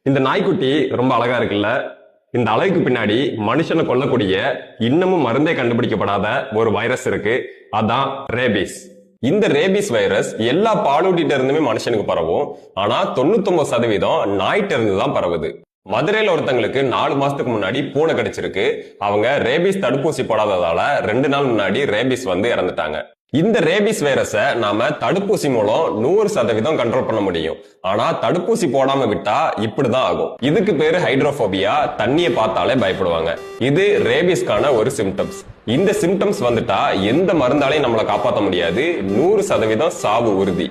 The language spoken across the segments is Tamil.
இந்த நாய்க்குட்டி ரொம்ப அழகா இருக்குல்ல. இந்த அழகுக்கு பின்னாடி மனுஷனை கொல்லக்கூடிய இன்னமும் மருந்தே கண்டுபிடிக்கப்படாத ஒரு வைரஸ் இருக்கு. அதான் ரேபிஸ். இந்த ரேபிஸ் வைரஸ் எல்லா பாலூட்டிட்ட இருந்துமே மனுஷனுக்கு பரவும். ஆனா 99% நாய்கிட்ட இருந்து தான் பரவுது. மதுரையில ஒருத்தங்களுக்கு 4 மாசத்துக்கு முன்னாடி பூனை கடிச்சிருக்கு. அவங்க ரேபிஸ் தடுப்பூசி போடாததால 2 நாள் முன்னாடி ரேபிஸ் வந்து இறந்துட்டாங்க. இந்த ரேபிஸ் வைரஸை நாம தடுப்பூசி மூலம் 100% கண்ட்ரோல் பண்ண முடியும். ஆனா தடுப்பூசி போடாம விட்டா இப்படிதான் ஆகும். இதுக்கு பேரு ஹைட்ரோபோபியா. தண்ணியை பார்த்தாலே பயப்படுவாங்க. இது ரேபிஸ்கான ஒரு சிம்டம்ஸ். இந்த சிம்டம்ஸ் வந்துட்டா எந்த மருந்தாலையும் நம்மளை காப்பாற்ற முடியாது. 100% சாவு உறுதி.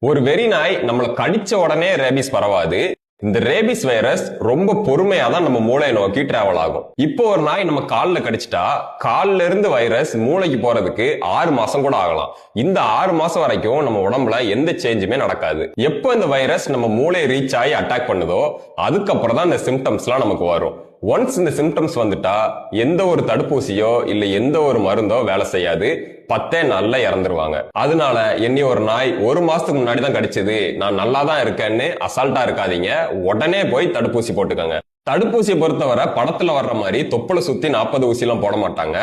ஒரு வெறி நாய் நம்மளை கடிச்ச உடனே ரேபிஸ் பரவாது. இந்த ரேபிஸ் வைரஸ் ரொம்ப பொறுமையா தான் நம்ம மூளையை நோக்கி டிராவல் ஆகும். இப்போ ஒரு நாய் நம்ம கால்ல கடிச்சிட்டா கால்ல இருந்து வைரஸ் மூளைக்கு போறதுக்கு 6 மாசம் கூட ஆகலாம். இந்த 6 மாசம் வரைக்கும் நம்ம உடம்புல எந்த சேஞ்சுமே நடக்காது. எப்போ இந்த வைரஸ் நம்ம மூளையை ரீச் ஆகி அட்டாக் பண்ணுதோ அதுக்கப்புறம் தான் இந்த சிம்டம்ஸ் எல்லாம் நமக்கு வரும். ஒன்ஸ் இந்த சிம்டம்ஸ் வந்துட்டா எந்த ஒரு தடுப்பூசியோ இல்ல எந்த ஒரு மருந்தோ வேலை செய்யாது. 10 நாள்ல இறந்துருவாங்க. அதனால என்னை ஒரு நாய் 1 மாசத்துக்கு முன்னாடி தான் கடிச்சது, நான் நல்லா தான் இருக்கேன்னு அசால்ட்டா இருக்காதீங்க. உடனே போய் தடுப்பூசி போட்டுக்கோங்க. தடுப்பூசியை பொறுத்தவரை படத்துல வர்ற மாதிரி தொப்புளை சுத்தி 40 ஊசி எல்லாம் போட மாட்டாங்க.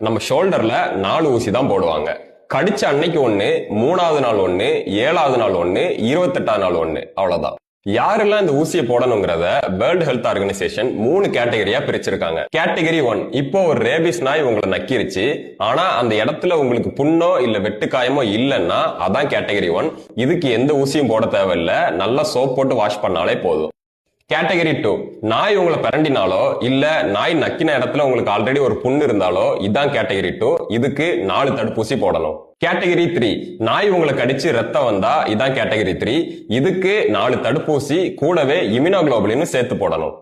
நம்ம ஷோல்டர்ல 4 ஊசி தான் போடுவாங்க. கடிச்ச அன்னைக்கு 1, 3வது நாள் 1, 7வது நாள் 1, 28வது நாள் 1, அவ்வளவுதான். யாரெல்லாம் இந்த ஊசியை போடணுங்கிறத வேர்ல்ட் ஹெல்த் ஆர்கனைசேஷன் 3 கேட்டகரியா பிரிச்சிருக்காங்க. கேட்டகரி 1, இப்போ ஒரு ரேபிஸ் நாய் உங்களை நக்கிருச்சு, ஆனா அந்த இடத்துல உங்களுக்கு புண்ணோ இல்ல வெட்டுக்காயமோ இல்லைன்னா அதான் கேட்டகரி 1. இதுக்கு எந்த ஊசியும் போட தேவையில்லை, நல்லா சோப் போட்டு வாஷ் பண்ணாலே போதும். கேட்டகரி 2, நாய் உங்களை பிரண்டினாலோ இல்ல நாய் நக்கின இடத்துல உங்களுக்கு ஆல்ரெடி ஒரு புண்ணு இருந்தாலோ இதான் கேட்டகரி 2. இதுக்கு 4 தடுப்பூசி போடணும். கேட்டகரி 3, நாய் உங்களை கடிச்சு ரத்தம் வந்தா இதான் கேட்டகரி 3. இதுக்கு 4 தடுப்பூசி கூடவே இம்யூனோகுளோபுலின் சேர்த்து போடணும்.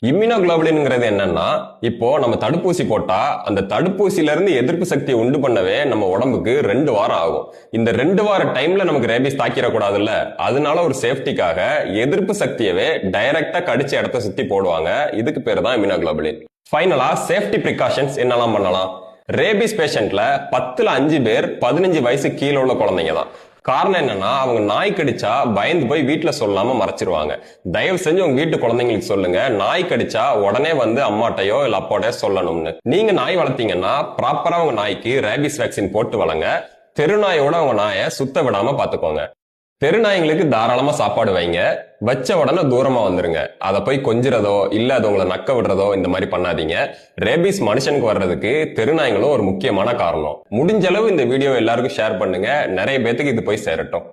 இம்யூனோகுளோபுலின்ங்கிறது என்னன்னா, இப்போ நம்ம தடுப்பூசி போட்டா அந்த தடுப்பூசியில இருந்து எதிர்ப்பு சக்தியை உண்டு பண்ணவே நம்ம உடம்புக்கு 2 வாரம் ஆகும். இந்த 2 வார டைம்ல நமக்கு ரேபிஸ் தாக்கிடக்கூடாதுல்ல, அதனால ஒரு சேஃப்டிக்காக எதிர்ப்பு சக்தியவே டைரக்டா கடிச்ச இடத்த சுத்தி போடுவாங்க. இதுக்கு பேரு தான் இம்யூனோகுளோபுலின். ஃபைனலா சேஃப்டி பிரிகாஷன்ஸ் என்னெல்லாம் பண்ணலாம்? ரேபிஸ் பேஷண்ட்ல 10ல் 5 பேர் 15 வயசு கீழே உள்ள குழந்தைங்க தான். காரணம் என்னன்னா, அவங்க நாய் கடிச்சா பயந்து போய் வீட்டுல சொல்லாம மறைச்சிருவாங்க. தயவு செஞ்சு உங்க வீட்டு குழந்தைங்களுக்கு சொல்லுங்க, நாய் கடிச்சா உடனே வந்து அம்மாட்டையோ இல்ல அப்பாட்டையோ சொல்லணும்னு. நீங்க நாய் வளர்த்தீங்கன்னா ப்ராப்பரா உங்க நாய்க்கு ரேபிஸ் வேக்சின் போட்டு வளங்க. தெருநாயோட உங்க நாயை சுத்த விடாம பாத்துக்கோங்க. தெருநாய்களுக்கு தாராளமா சாப்பாடு வைங்க. வச்ச உடனே தூரமா வந்துருங்க. அதை போய் கொஞ்சிறதோ இல்ல அது உங்களை நக்க விடுறதோ இந்த மாதிரி பண்ணாதீங்க. ரேபிஸ் மனுஷனுக்கு வர்றதுக்கு தெருநாய்களும் ஒரு முக்கியமான காரணம். முடிஞ்ச அளவு இந்த வீடியோ எல்லாருக்கும் ஷேர் பண்ணுங்க. நிறைய பேத்துக்கு இது போய் சேரட்டும்.